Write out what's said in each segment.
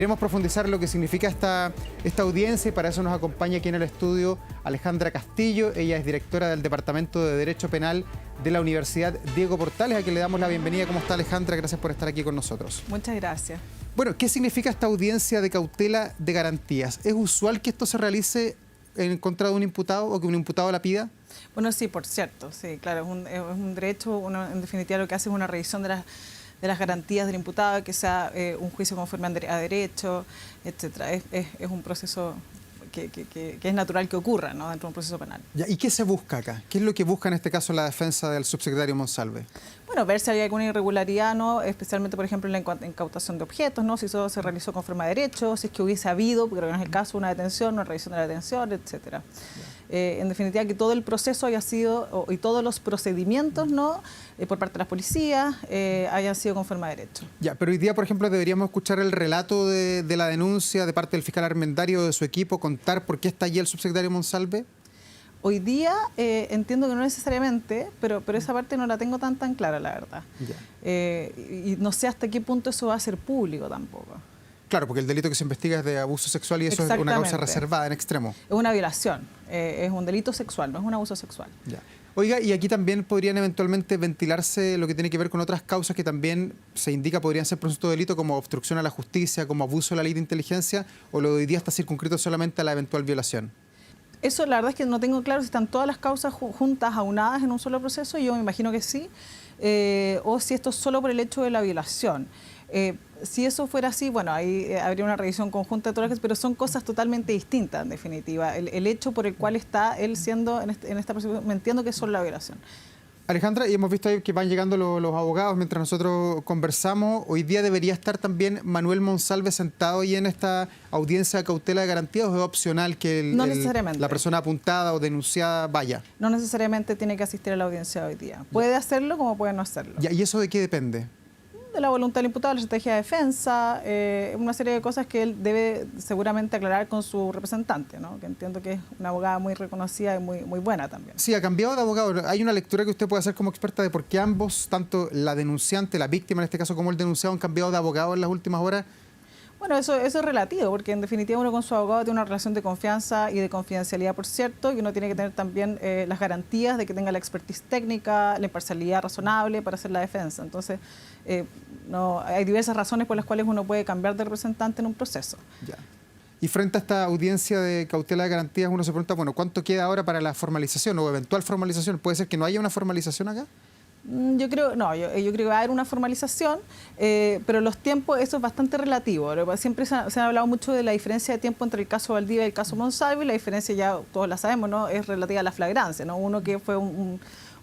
Queremos profundizar lo que significa esta audiencia y para eso nos acompaña aquí en el estudio Alejandra Castillo. Ella es directora del Departamento de Derecho Penal de la Universidad Diego Portales, a quien le damos la bienvenida. ¿Cómo está, Alejandra? Gracias por estar aquí con nosotros. Muchas gracias. Bueno, ¿qué significa esta audiencia de cautela de garantías? ¿Es usual que esto se realice en contra de un imputado o que un imputado la pida? Bueno, sí, por cierto, sí, claro, es un derecho, en definitiva lo que hace es una revisión de las garantías del imputado, que sea un juicio conforme a derecho, etcétera. Es un proceso que es natural que ocurra, ¿no?, dentro de un proceso penal. Ya, ¿y qué se busca acá? ¿Qué es lo que busca en este caso la defensa del subsecretario Monsalve? Bueno, ver si hay alguna irregularidad, ¿no?, especialmente, por ejemplo, en la incautación de objetos, ¿no?, si eso se realizó conforme a derecho, si es que hubiese habido, porque no es el caso, una detención, una revisión de la detención, etcétera. En definitiva, que todo el proceso haya sido, y todos los procedimientos, ¿no?, por parte de las policías, hayan sido conforme a derecho. Ya, pero hoy día, por ejemplo, deberíamos escuchar el relato de la denuncia de parte del fiscal Armendario, de su equipo, contar por qué está allí el subsecretario Monsalve. Hoy día entiendo que no necesariamente, pero esa parte no la tengo tan clara, la verdad. Y no sé hasta qué punto eso va a ser público tampoco. Claro, porque el delito que se investiga es de abuso sexual y eso es una causa reservada en extremo. Es una violación, es un delito sexual, no es un abuso sexual. Ya. Oiga, y aquí también podrían eventualmente ventilarse lo que tiene que ver con otras causas que también se indica podrían ser presunto delito, como obstrucción a la justicia, como abuso de la ley de inteligencia, o lo de hoy día está circunscrito solamente a la eventual violación. Eso la verdad es que no tengo claro si están todas las causas juntas, aunadas en un solo proceso, yo me imagino que sí, o si esto es solo por el hecho de la violación. Si eso fuera así, bueno, ahí habría una revisión conjunta de todas las cosas, pero son cosas totalmente distintas, en definitiva. El hecho por el cual está él siendo en esta proceso, me entiendo que es solo la violación. Alejandra, y hemos visto ahí que van llegando los abogados mientras nosotros conversamos. Hoy día debería estar también Manuel Monsalve sentado ahí en esta audiencia de cautela de garantías, ¿o es opcional que la persona apuntada o denunciada vaya? No necesariamente tiene que asistir a la audiencia hoy día. Puede hacerlo como puede no hacerlo. Ya, ¿y eso de qué depende? De la voluntad del imputado, la estrategia de defensa, una serie de cosas que él debe seguramente aclarar con su representante, ¿no?, que entiendo que es una abogada muy reconocida y muy buena también. Sí, ha cambiado de abogado. ¿Hay una lectura que usted puede hacer como experta de por qué ambos, tanto la denunciante, la víctima en este caso, como el denunciado, han cambiado de abogado en las últimas horas? Bueno, eso es relativo, porque en definitiva uno con su abogado tiene una relación de confianza y de confidencialidad, por cierto, y uno tiene que tener también las garantías de que tenga la expertise técnica, la imparcialidad razonable para hacer la defensa. Entonces, no, hay diversas razones por las cuales uno puede cambiar de representante en un proceso. Ya. Y frente a esta audiencia de cautela de garantías, uno se pregunta, bueno, ¿cuánto queda ahora para la formalización o eventual formalización? ¿Puede ser que no haya una formalización acá? Yo creo que va a haber una formalización, pero los tiempos, eso es bastante relativo. Siempre se ha hablado mucho de la diferencia de tiempo entre el caso Valdivia y el caso Monsalve, y la diferencia ya todos la sabemos, ¿no?, es relativa a la flagrancia, ¿no? Uno que fue un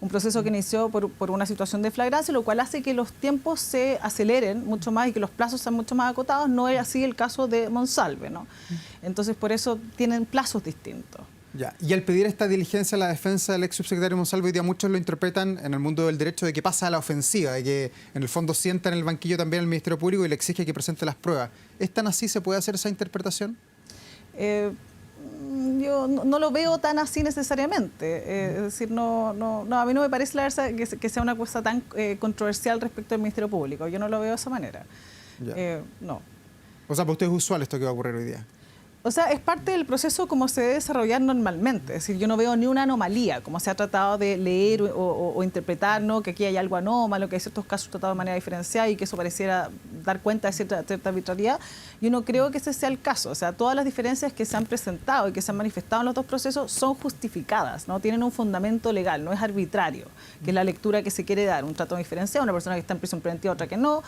proceso que inició por una situación de flagrancia, lo cual hace que los tiempos se aceleren mucho más y que los plazos sean mucho más acotados. No es así el caso de Monsalve, ¿no? Entonces, por eso tienen plazos distintos. Ya. Y al pedir esta diligencia a la defensa del ex subsecretario Monsalve, hoy día muchos lo interpretan en el mundo del derecho de que pasa a la ofensiva, de que en el fondo sienta en el banquillo también al Ministerio Público y le exige que presente las pruebas. ¿Es tan así? ¿Se puede hacer esa interpretación? Yo no lo veo tan así necesariamente. Es decir, a mí no me parece la verdad que sea una cosa tan controversial respecto al Ministerio Público. Yo no lo veo de esa manera. No. O sea, ¿para usted es usual esto que va a ocurrir hoy día? O sea, es parte del proceso como se debe desarrollar normalmente. Es decir, yo no veo ni una anomalía, como se ha tratado de leer o interpretar, ¿no?, que aquí hay algo anómalo, que hay ciertos casos tratados de manera diferenciada y que eso pareciera dar cuenta de cierta arbitrariedad. Yo no creo que ese sea el caso. O sea, todas las diferencias que se han presentado y que se han manifestado en los dos procesos son justificadas, ¿no?, tienen un fundamento legal, no es arbitrario, que es la lectura que se quiere dar. Un trato diferenciado, una persona que está en prisión preventiva, otra que no.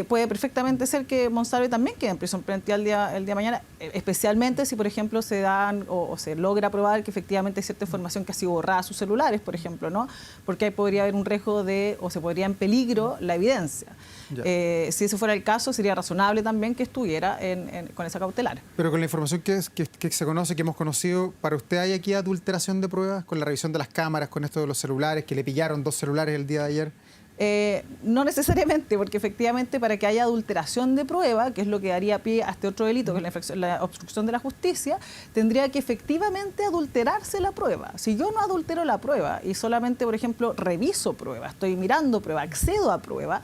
Puede perfectamente ser que Monsalve también quede en prisión preventiva el día de mañana, especialmente si, por ejemplo, se dan o se logra probar que efectivamente hay cierta información que ha sido borrada a sus celulares, por ejemplo, ¿no?, porque ahí podría haber un riesgo o se podría en peligro la evidencia. Si ese fuera el caso, sería razonable también que estuviera con esa cautelar. Pero con la información que se conoce, que hemos conocido, ¿para usted hay aquí adulteración de pruebas con la revisión de las cámaras, con esto de los celulares, que le pillaron 2 celulares el día de ayer? No necesariamente, porque efectivamente para que haya adulteración de prueba, que es lo que daría pie a este otro delito, que es la obstrucción de la justicia, tendría que efectivamente adulterarse la prueba. Si yo no adultero la prueba y solamente, por ejemplo, reviso prueba, estoy mirando prueba, accedo a prueba,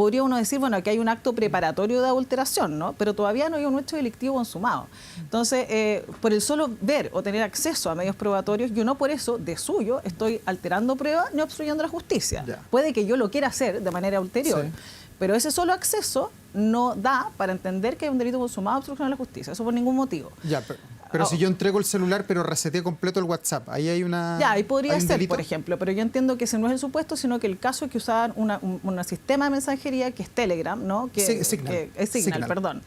podría uno decir, bueno, aquí hay un acto preparatorio de adulteración, ¿no? Pero todavía no hay un hecho delictivo consumado. Entonces, por el solo ver o tener acceso a medios probatorios, yo no por eso, de suyo, estoy alterando pruebas ni obstruyendo la justicia. Ya. Puede que yo lo quiera hacer de manera ulterior, Sí. pero ese solo acceso no da para entender que hay un delito consumado, obstrucción de la justicia. Eso por ningún motivo. Ya, pero si yo entrego el celular pero reseteé completo el WhatsApp, ahí hay una... Ya, ahí podría ¿hay un ser, delito? por ejemplo, pero yo entiendo que ese no es el supuesto, sino que el caso es que usaban un sistema de mensajería que es Telegram, ¿no? Que, Signal. que es Signal, Signal. perdón.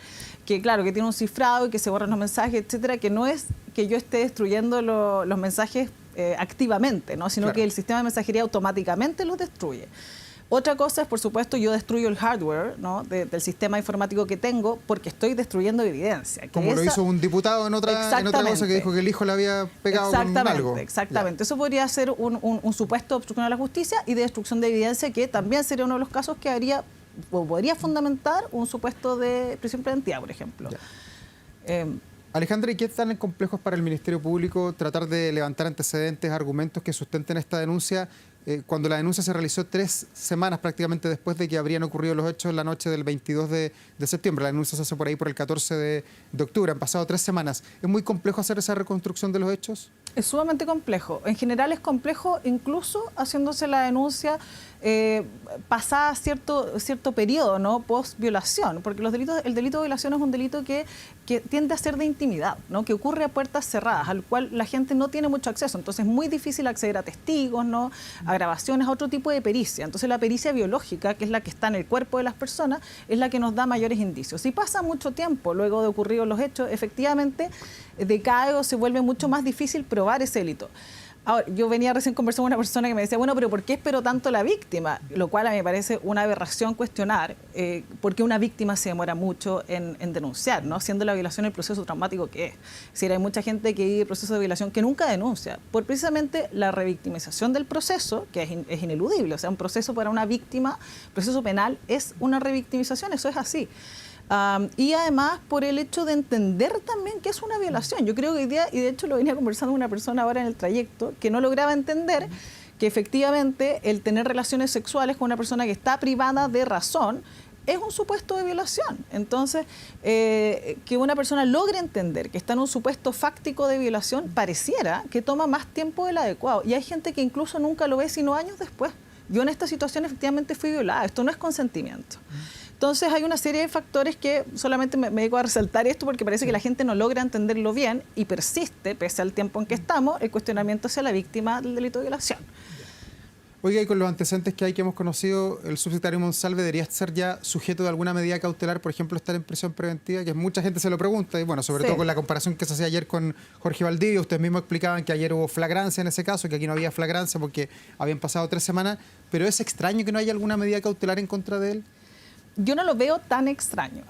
Que claro, que tiene un cifrado y que se borran los mensajes, etcétera, que no es que yo esté destruyendo los mensajes activamente, ¿no? Sino Claro. que el sistema de mensajería automáticamente los destruye. Otra cosa es, por supuesto, yo destruyo el hardware, ¿no? del sistema informático que tengo porque estoy destruyendo evidencia. Que Como lo hizo un diputado en otra cosa que dijo que el hijo le había pegado con algo. Exactamente. Ya. Eso podría ser un supuesto de obstrucción a la justicia y de destrucción de evidencia, que también sería uno de los casos que haría o podría fundamentar un supuesto de prisión preventiva, por ejemplo. Alejandra, ¿y qué tan complejo es para el Ministerio Público tratar de levantar antecedentes, argumentos que sustenten esta denuncia cuando la denuncia se realizó 3 semanas prácticamente después de que habrían ocurrido los hechos la noche del 22 de septiembre? La denuncia se hace por ahí por el 14 de octubre. Han pasado 3 semanas. ¿Es muy complejo hacer esa reconstrucción de los hechos? Es sumamente complejo. En general es complejo incluso haciéndose la denuncia pasada cierto periodo, ¿no? Post violación, porque el delito de violación es un delito que tiende a ser de intimidad, ¿no? Que ocurre a puertas cerradas, al cual la gente no tiene mucho acceso. Entonces es muy difícil acceder a testigos, ¿no? A grabaciones, a otro tipo de pericia. Entonces la pericia biológica, que es la que está en el cuerpo de las personas, es la que nos da mayores indicios. Si pasa mucho tiempo luego de ocurridos los hechos, efectivamente decae o se vuelve mucho más difícil probar ese delito. Ahora, yo venía recién conversando con una persona que me decía, bueno, pero ¿por qué espero tanto la víctima? Lo cual a mí me parece una aberración cuestionar por qué una víctima se demora mucho en denunciar, ¿no? Siendo la violación el proceso traumático que es. Es decir, hay mucha gente que vive el proceso de violación que nunca denuncia, por precisamente la revictimización del proceso, que es ineludible. O sea, un proceso para una víctima, proceso penal, es una revictimización, eso es así. Y además por el hecho de entender también que es una violación. Yo creo que hoy día, y de hecho lo venía conversando con una persona ahora en el trayecto, que no lograba entender que efectivamente el tener relaciones sexuales con una persona que está privada de razón es un supuesto de violación. Entonces, que una persona logre entender que está en un supuesto fáctico de violación pareciera que toma más tiempo del adecuado. Y hay gente que incluso nunca lo ve sino años después. Yo en esta situación efectivamente fui violada. Esto no es consentimiento. Entonces hay una serie de factores que solamente me dedico a resaltar esto porque parece que la gente no logra entenderlo bien y persiste, pese al tiempo en que estamos, el cuestionamiento hacia la víctima del delito de violación. Oiga, y con los antecedentes que hemos conocido, el subsecretario Monsalve debería ser ya sujeto de alguna medida cautelar, por ejemplo, estar en prisión preventiva, que mucha gente se lo pregunta, y bueno, sobre todo con la comparación que se hacía ayer con Jorge Valdivia. Ustedes mismos explicaban que ayer hubo flagrancia en ese caso, que aquí no había flagrancia porque habían pasado 3 semanas, pero es extraño que no haya alguna medida cautelar en contra de él. Yo no lo veo tan extraño.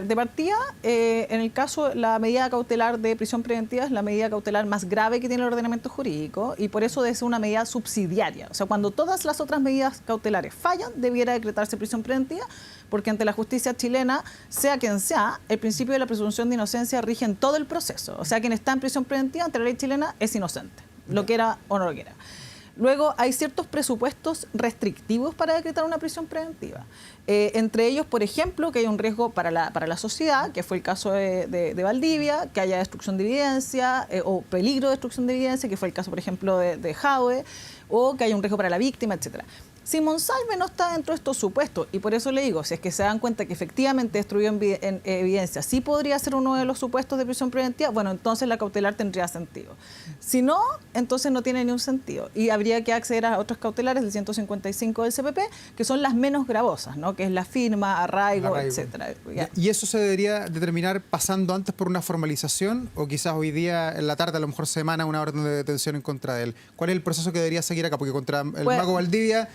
De partida, en el caso, la medida cautelar de prisión preventiva es la medida cautelar más grave que tiene el ordenamiento jurídico y por eso debe ser una medida subsidiaria. O sea, cuando todas las otras medidas cautelares fallan, debiera decretarse prisión preventiva, porque ante la justicia chilena, sea quien sea, el principio de la presunción de inocencia rige en todo el proceso. O sea, quien está en prisión preventiva ante la ley chilena es inocente, lo quiera o no lo quiera. Luego, hay ciertos presupuestos restrictivos para decretar una prisión preventiva. Entre ellos, por ejemplo, que hay un riesgo para la sociedad, que fue el caso de Valdivia, que haya destrucción de evidencia o peligro de destrucción de evidencia, que fue el caso, por ejemplo, de Jaue, o que haya un riesgo para la víctima, etcétera. Si Monsalve no está dentro de estos supuestos, y por eso le digo, si es que se dan cuenta que efectivamente destruyó en evidencia, sí podría ser uno de los supuestos de prisión preventiva, bueno, entonces la cautelar tendría sentido. Si no, entonces no tiene ningún sentido. Y habría que acceder a otras cautelares del 155 del CPP, que son las menos gravosas, ¿no? Que es la firma, arraigo, etcétera. ¿Y eso se debería determinar pasando antes por una formalización o quizás hoy día en la tarde a lo mejor se emana una orden de detención en contra de él? ¿Cuál es el proceso que debería seguir acá? Porque contra el mago Valdivia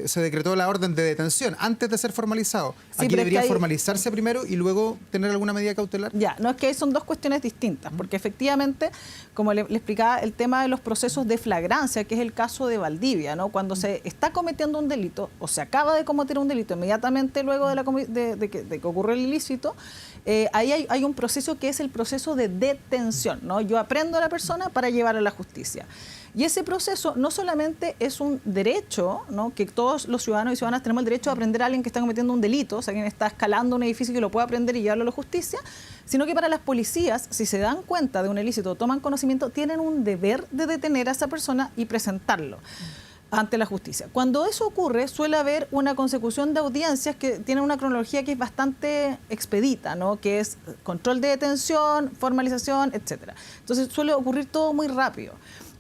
se decretó la orden de detención antes de ser formalizado. Sí, aquí debería formalizarse primero y luego tener alguna medida cautelar. Ya, no, es que son dos cuestiones distintas, porque efectivamente, como le explicaba, el tema de los procesos de flagrancia, que es el caso de Valdivia, ¿no? Cuando se está cometiendo un delito o se acaba de cometer un delito inmediatamente luego de que ocurre el ilícito, ahí hay un proceso que es el proceso de detención, ¿no? Yo aprendo a la persona para llevar a la justicia. Y ese proceso no solamente es un derecho, ¿no?, que todos los ciudadanos y ciudadanas tenemos el derecho de aprender a alguien que está cometiendo un delito, o sea, quien está escalando un edificio y que lo pueda aprender y llevarlo a la justicia, sino que para las policías, si se dan cuenta de un ilícito, toman conocimiento, tienen un deber de detener a esa persona y presentarlo ante la justicia. Cuando eso ocurre, suele haber una consecución de audiencias que tienen una cronología que es bastante expedita, ¿no?, que es control de detención, formalización, etcétera. Entonces suele ocurrir todo muy rápido.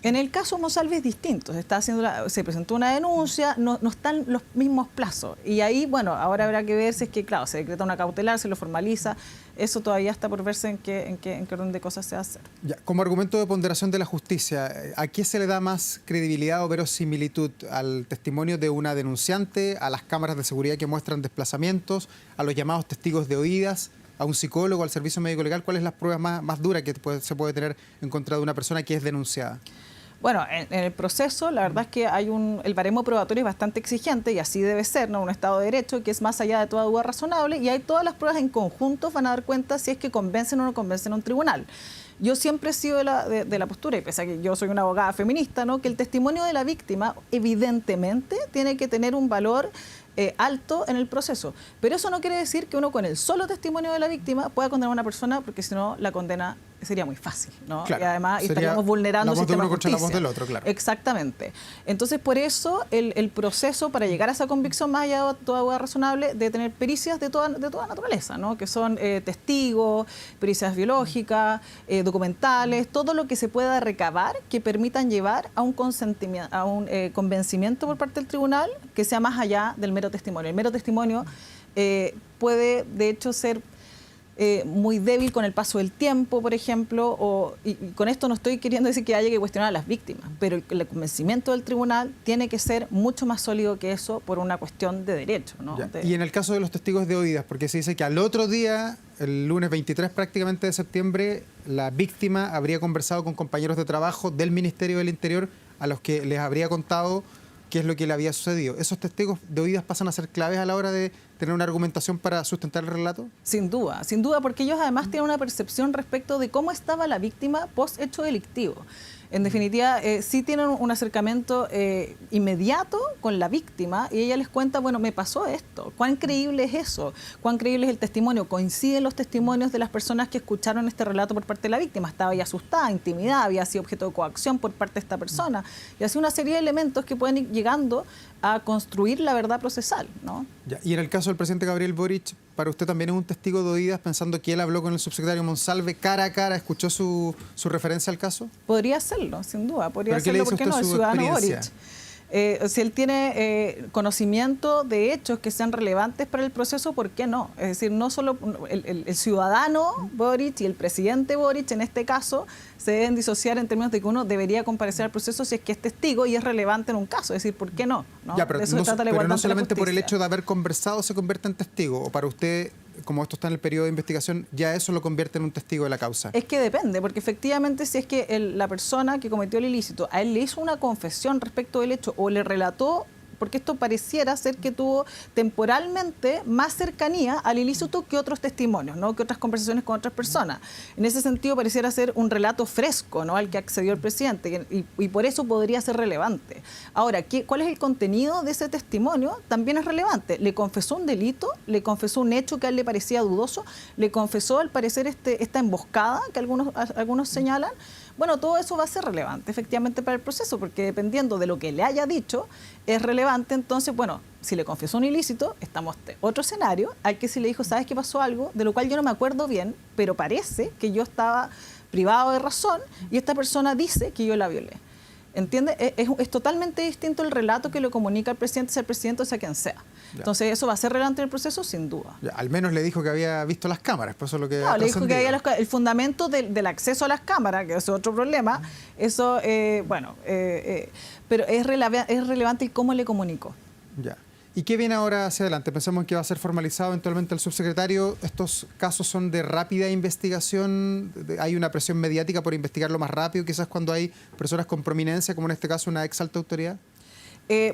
En el caso Monsalve es distinto, se presentó una denuncia, no están los mismos plazos. Y ahí, bueno, ahora habrá que ver si es que, claro, se decreta una cautelar, se lo formaliza. Eso todavía está por verse en qué orden de cosas se va a hacer. Ya, como argumento de ponderación de la justicia, ¿a qué se le da más credibilidad o verosimilitud? ¿Al testimonio de una denunciante, a las cámaras de seguridad que muestran desplazamientos, a los llamados testigos de oídas, a un psicólogo, al servicio médico legal? ¿Cuáles son las pruebas más duras que se puede tener en contra de una persona que es denunciada? Bueno, en el proceso, la verdad es que el baremo probatorio es bastante exigente y así debe ser, ¿no?, un Estado de Derecho que es más allá de toda duda razonable, y hay todas las pruebas en conjunto van a dar cuenta si es que convencen o no convencen a un tribunal. Yo siempre he sido de la postura, y pese a que yo soy una abogada feminista, ¿no?, que el testimonio de la víctima evidentemente tiene que tener un valor alto en el proceso. Pero eso no quiere decir que uno con el solo testimonio de la víctima pueda condenar a una persona, porque si no la condena sería muy fácil, ¿no? Claro, y además estaríamos vulnerando el sistema de justicia. La voz del otro, claro. Exactamente. Entonces, por eso el proceso para llegar a esa convicción, más allá de toda duda razonable, de tener pericias de toda naturaleza, ¿no?, que son testigos, pericias biológicas, documentales, todo lo que se pueda recabar que permitan llevar a un consentimiento, a un convencimiento por parte del tribunal que sea más allá del mero testimonio. El mero testimonio puede, de hecho, ser muy débil con el paso del tiempo, por ejemplo, y con esto no estoy queriendo decir que haya que cuestionar a las víctimas, pero el convencimiento del tribunal tiene que ser mucho más sólido que eso por una cuestión de derecho, ¿no? Y en el caso de los testigos de oídas, porque se dice que al otro día, el lunes 23 prácticamente de septiembre, la víctima habría conversado con compañeros de trabajo del Ministerio del Interior a los que les habría contado qué es lo que le había sucedido. ¿Esos testigos de oídas pasan a ser claves a la hora de tener una argumentación para sustentar el relato? Sin duda, porque ellos además tienen una percepción respecto de cómo estaba la víctima post hecho delictivo. En definitiva, sí tienen un acercamiento inmediato con la víctima y ella les cuenta, bueno, me pasó esto, ¿cuán creíble es eso? ¿Cuán creíble es el testimonio? Coinciden los testimonios de las personas que escucharon este relato por parte de la víctima. Estaba ya asustada, intimidada, había sido objeto de coacción por parte de esta persona. Y así una serie de elementos que pueden ir llegando a construir la verdad procesal, ¿no? Ya. Y en el caso del presidente Gabriel Boric, para usted también es un testigo de oídas, pensando que él habló con el subsecretario Monsalve cara a cara, ¿escuchó su referencia al caso? Podría hacerlo, sin duda. Podría hacerlo, ¿por qué no? El ciudadano Boric. Si él tiene conocimiento de hechos que sean relevantes para el proceso, ¿por qué no? Es decir, no solo el ciudadano Boric y el presidente Boric, en este caso, se deben disociar en términos de que uno debería comparecer al proceso si es que es testigo y es relevante en un caso. Es decir, ¿por qué no? Ya, pero no solamente por el hecho de haber conversado se convierte en testigo, o para usted, como esto está en el periodo de investigación, ya eso lo convierte en un testigo de la causa. Es que depende, porque efectivamente si es que la persona que cometió el ilícito, a él le hizo una confesión respecto del hecho o le relató, porque esto pareciera ser que tuvo temporalmente más cercanía al ilícito que otros testimonios, ¿no?, que otras conversaciones con otras personas. En ese sentido pareciera ser un relato fresco, ¿no?, al que accedió el presidente y por eso podría ser relevante. Ahora, ¿cuál es el contenido de ese testimonio? También es relevante. ¿Le confesó un delito? ¿Le confesó un hecho que a él le parecía dudoso? ¿Le confesó al parecer esta emboscada que algunos señalan? Bueno, todo eso va a ser relevante efectivamente para el proceso, porque dependiendo de lo que le haya dicho, es relevante. Entonces, bueno, si le confesó un ilícito, estamos en otro escenario, al que si le dijo, ¿sabes qué pasó algo? De lo cual yo no me acuerdo bien, pero parece que yo estaba privado de razón y esta persona dice que yo la violé. ¿Entiende? Es totalmente distinto el relato que le comunica al presidente, sea el presidente o sea quien sea. Ya. Entonces, ¿eso va a ser relevante en el proceso? Sin duda. Ya, al menos le dijo que había visto las cámaras, por eso es lo que... No, le dijo que había el fundamento del acceso a las cámaras, que es otro problema. Eso, pero es relevante el cómo le comunicó. Ya. ¿Y qué viene ahora hacia adelante? Pensamos que va a ser formalizado eventualmente el subsecretario. ¿Estos casos son de rápida investigación? ¿Hay una presión mediática por investigarlo más rápido? Quizás cuando hay personas con prominencia, como en este caso una ex alta autoridad.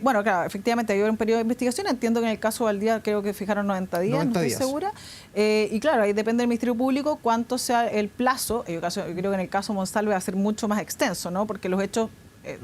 Bueno, claro, efectivamente hay un periodo de investigación. Entiendo que en el caso de Valdía creo que fijaron 90 días, 90 no estoy segura. Y claro, ahí depende del Ministerio Público cuánto sea el plazo. Yo creo que en el caso Monsalve va a ser mucho más extenso, ¿no? Porque los hechos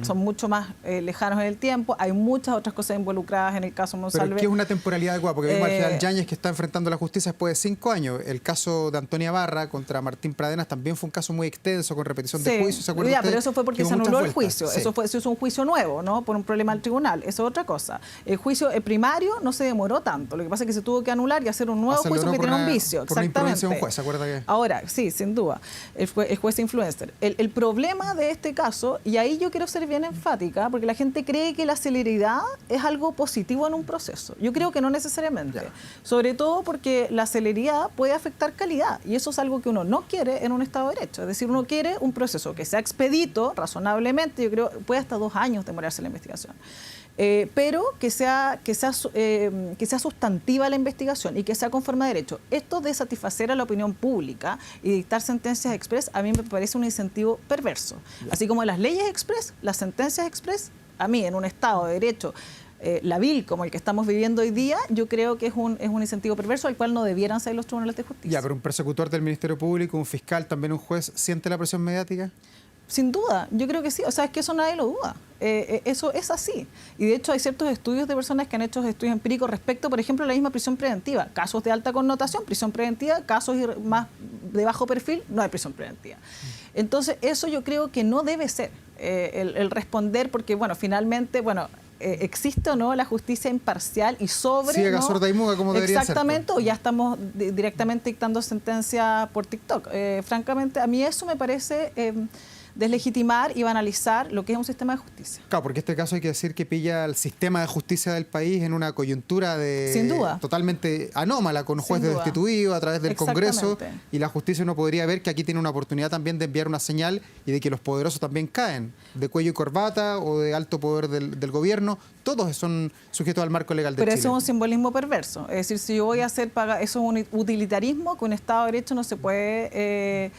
son mucho más lejanos en el tiempo, hay muchas otras cosas involucradas en el caso Monsalve. ¿Pero qué es una temporalidad adecuada? Porque vimos al general Yáñez que está enfrentando la justicia después de 5 años. El caso de Antonia Barra contra Martín Pradenas también fue un caso muy extenso, con repetición de juicio, ¿se acuerda usted? Pero eso fue porque se anuló el juicio, sí. eso es un juicio nuevo, ¿no? Por un problema al tribunal, eso es otra cosa. El juicio primario no se demoró tanto, lo que pasa es que se tuvo que anular y hacer un nuevo juicio que tiene un vicio. Por una imprudencia de un juez, ¿se acuerda que? Ahora, sí, sin duda, el juez influencer. El problema de este caso, y ahí yo quiero ser bien enfática, porque la gente cree que la celeridad es algo positivo en un proceso. Yo creo que no necesariamente. Sobre todo porque la celeridad puede afectar calidad, y eso es algo que uno no quiere en un Estado de Derecho. Es decir, uno quiere un proceso que sea expedito, razonablemente, yo creo, puede hasta 2 años demorarse la investigación. Pero que sea sustantiva la investigación y que sea conforme a derecho. Esto de satisfacer a la opinión pública y dictar sentencias express a mí me parece un incentivo perverso. Así como las leyes express, las sentencias express, a mí en un Estado de Derecho labil como el que estamos viviendo hoy día, yo creo que es un incentivo perverso al cual no debieran ser los tribunales de justicia. Ya, pero un persecutor del Ministerio Público, un fiscal, también un juez, ¿siente la presión mediática? Sin duda, yo creo que sí. O sea, es que eso nadie lo duda. Eso es así. Y de hecho hay ciertos estudios de personas que han hecho estudios empíricos respecto, por ejemplo, a la misma prisión preventiva. Casos de alta connotación, prisión preventiva, casos más de bajo perfil, no hay prisión preventiva. Entonces, eso yo creo que no debe ser el responder, porque, bueno, finalmente, bueno, existe o no la justicia imparcial y sobre... Ciega, sorda y muda, como debería ser. Exactamente, o ya estamos directamente dictando sentencia por TikTok. Francamente, a mí eso me parece... deslegitimar y banalizar lo que es un sistema de justicia. Claro, porque este caso hay que decir que pilla al sistema de justicia del país en una coyuntura Sin duda. totalmente anómala, con jueces destituidos a través del Congreso, y la justicia uno podría ver que aquí tiene una oportunidad también de enviar una señal y de que los poderosos también caen, de cuello y corbata o de alto poder del gobierno, todos son sujetos al marco legal de Chile. Pero eso es un simbolismo perverso, es decir, si yo voy a hacer pagar, eso es un utilitarismo que un Estado de Derecho no se puede...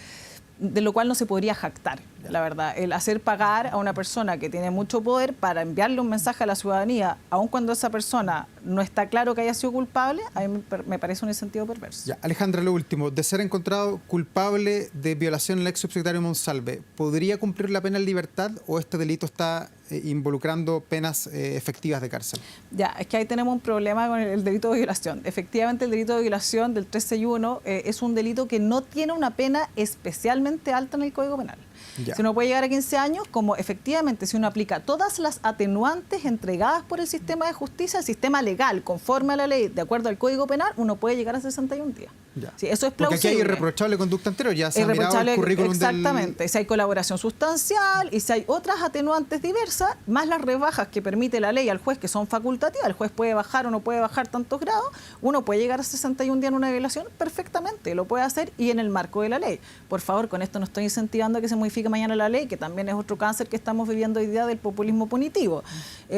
de lo cual no se podría jactar, la verdad. El hacer pagar a una persona que tiene mucho poder para enviarle un mensaje a la ciudadanía, aun cuando esa persona no está claro que haya sido culpable, a mí me parece un incentivo perverso. Ya, Alejandra, lo último, de ser encontrado culpable de violación al ex subsecretario Monsalve, ¿podría cumplir la pena en libertad o este delito está involucrando penas efectivas de cárcel? Ya, es que ahí tenemos un problema con el delito de violación. Efectivamente, el delito de violación del 361 es un delito que no tiene una pena especialmente alta en el Código Penal. Ya. Si uno puede llegar a 15 años, como efectivamente si uno aplica todas las atenuantes entregadas por el sistema de justicia, el sistema legal, conforme a la ley, de acuerdo al Código Penal, uno puede llegar a 61 días. Ya. Sí, eso es plausible. Porque aquí hay irreprochable conducta anterior, ya se ha mirado el currículum exactamente, si hay colaboración sustancial y si hay otras atenuantes diversas, más las rebajas que permite la ley al juez, que son facultativas, el juez puede bajar o no puede bajar tantos grados, uno puede llegar a 61 días en una violación perfectamente, lo puede hacer y en el marco de la ley. Por favor, con esto no estoy incentivando a que se modifique mañana la ley, que también es otro cáncer que estamos viviendo hoy día del populismo punitivo,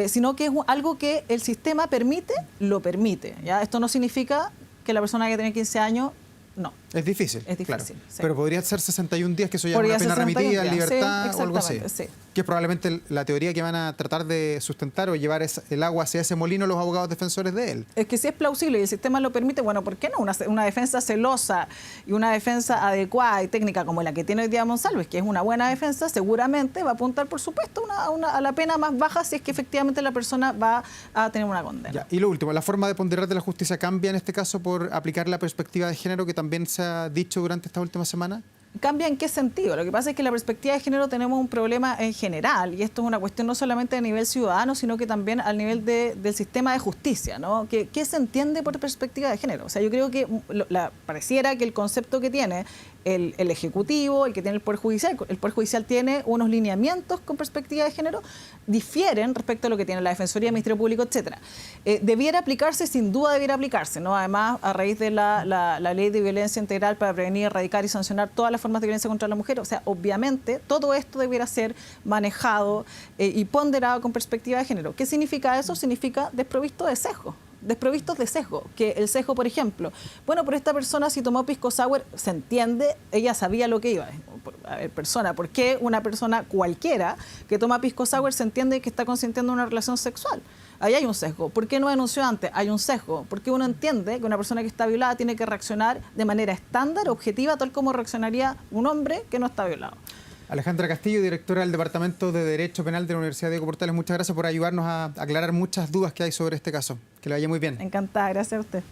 sino que es algo que el sistema permite, lo permite. ¿Ya? Esto no significa que la persona que tiene 15 años, no. Es difícil, claro. Sí. Pero podría ser 61 días, que eso ya es una pena remitida, libertad o algo así. Sí. Que es probablemente la teoría que van a tratar de sustentar o llevar el agua hacia ese molino los abogados defensores de él. Es que si es plausible y el sistema lo permite, bueno, ¿por qué no? Una defensa celosa y una defensa adecuada y técnica como la que tiene hoy día Monsalve, que es una buena defensa, seguramente va a apuntar, por supuesto, a la pena más baja si es que efectivamente la persona va a tener una condena. Ya. Y lo último, ¿la forma de ponderar de la justicia cambia en este caso por aplicar la perspectiva de género que también se ha dicho durante esta última semana? ¿Cambia en qué sentido? Lo que pasa es que la perspectiva de género tenemos un problema en general, y esto es una cuestión no solamente a nivel ciudadano, sino que también al nivel del sistema de justicia, ¿no? ¿Qué se entiende por perspectiva de género? O sea, yo creo que pareciera que el concepto que tiene el Ejecutivo, el que tiene el Poder Judicial tiene unos lineamientos con perspectiva de género, difieren respecto a lo que tiene la Defensoría, el Ministerio Público, etcétera. Debiera aplicarse, sin duda debiera aplicarse, ¿no? Además, a raíz de la Ley de Violencia Integral para prevenir, erradicar y sancionar todas las formas de violencia contra la mujer. O sea, obviamente, todo esto debiera ser manejado y ponderado con perspectiva de género. ¿Qué significa eso? Significa desprovistos de sesgo, que el sesgo, por ejemplo, bueno, por esta persona si tomó pisco sour, se entiende, ella sabía lo que iba. A ver, ¿por qué una persona cualquiera que toma pisco sour se entiende que está consintiendo una relación sexual? Ahí hay un sesgo. ¿Por qué no denunció antes? Hay un sesgo. Porque uno entiende que una persona que está violada tiene que reaccionar de manera estándar, objetiva, tal como reaccionaría un hombre que no está violado. Alejandra Castillo, directora del Departamento de Derecho Penal de la Universidad Diego Portales, muchas gracias por ayudarnos a aclarar muchas dudas que hay sobre este caso. Que le vaya muy bien. Encantada, gracias a usted.